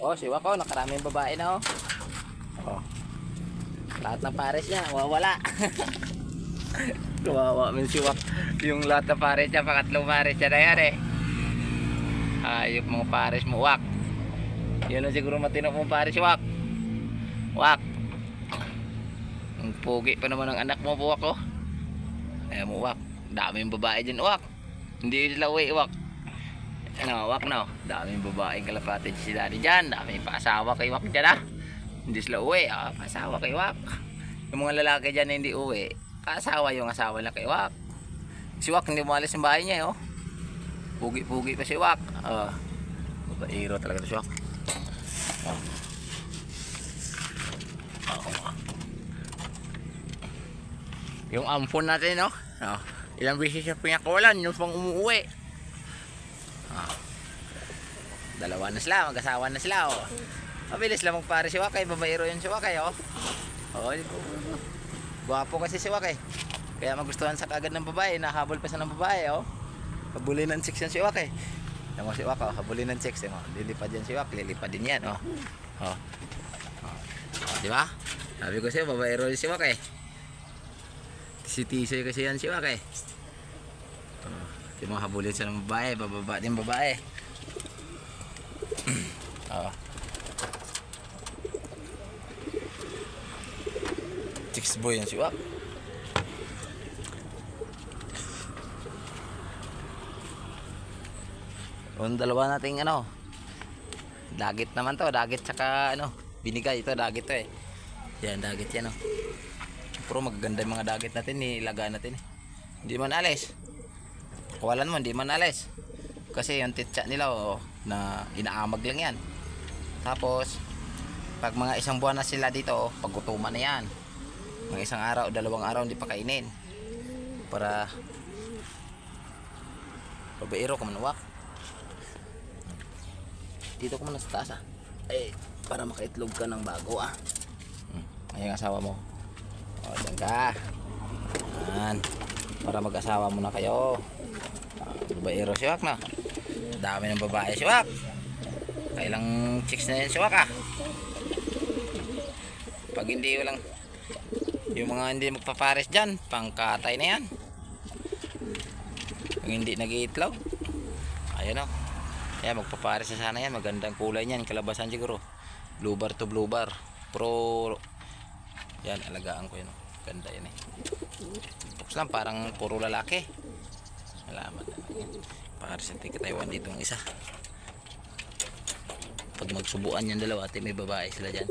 Oh, siwak ko, nakaraming babae na oh. Oh. Lahat ng pares niya, wawala. Kawawa min siwak. Yung lahat ng pares niya, pangatlong pares niya na yan eh. Ayop mga pares mo, wak. Yun ang siguro matino mong pares, wak. Wak. Ang pugi pa naman ang anak mo, wak oh. Ayan mo, wak. Daming babae dyan, wak. Hindi sila uwi, wak. Ano, wak no. Daming babaeng kalapatid si daddy dyan. Daming paasawa kay wak dyan ah. Hindi sila uwi, ah. Paasawa kay wak. Yung mga lalaki dyan na hindi uwi, paasawa yung asawa na kay wak. Si wak hindi umalis ng bahay niya, oh. Pugi-pugi pa si wak. Babaero talaga si wak. Yung ampon natin, no? Ilang beses siya pinakawalan yung pang umuwi. Dalawa na sila, mag-asawa na sila, oh. Mabilis lang magpare si Wakay, babaero yun si Wakay, oh. Oh, guwapo kasi si Wakay. Kaya magustuhan sa kagad ng babae, nahabol pa siya ng babae, oh. Habulin ng chicks yan si Wakay. Yan mo si Wak, oh, habulin ng chicks, oh. Lilipad yan si Wak, lilipad din yan, oh. Oh. Di ba? Sabi ko sa'yo, babaero yun si Wakay. Tisi-tisoy kasi yan si Wakay. Di mo habulin siya ng babae, bababa din babae. Chicks boy yan si Wak. Yung dalawa nating ano, dagit naman to, dagit tsaka ano, binigay ito, dagit to eh. Yan, dagit yan oh. Pero magaganda yung mga dagit natin, nilagaan natin eh. Hindi man alis. Kawalan mo, hindi man alis. Kasi yung titsa nila oh, na inaamag lang yan. Tapos pag mga isang buwan na sila dito, paggutuman na yan. Mga isang araw, dalawang araw hindi pa kainin. Para babaero ka manuwak. Dito ko muna sa taas ah. Eh, para makaitlog ka ng bago ah. Ayun ang asawa mo. O, dyan ka. Yan. Para mag-asawa mo na kayo. Babaero si Wak na. Dami ng babae si Wak. Kailang chicks na yan si Wak ah. Pag hindi walang yung mga hindi magpapares dyan, pangkatay na yan. Pag hindi nag-iitlog, ayun o. Ayan, magpapares na sana yan. Magandang kulay niyan, kalabasan siguro. Blue bar to blue bar. Pro yan, alagaan ko yun. Ganda yan eh. Box lang, parang puro lalaki. Alaman na lang yan. Pares yung tika Taiwan dito ng isa. Pag magsubuan yung dalawa, may babae sila dyan.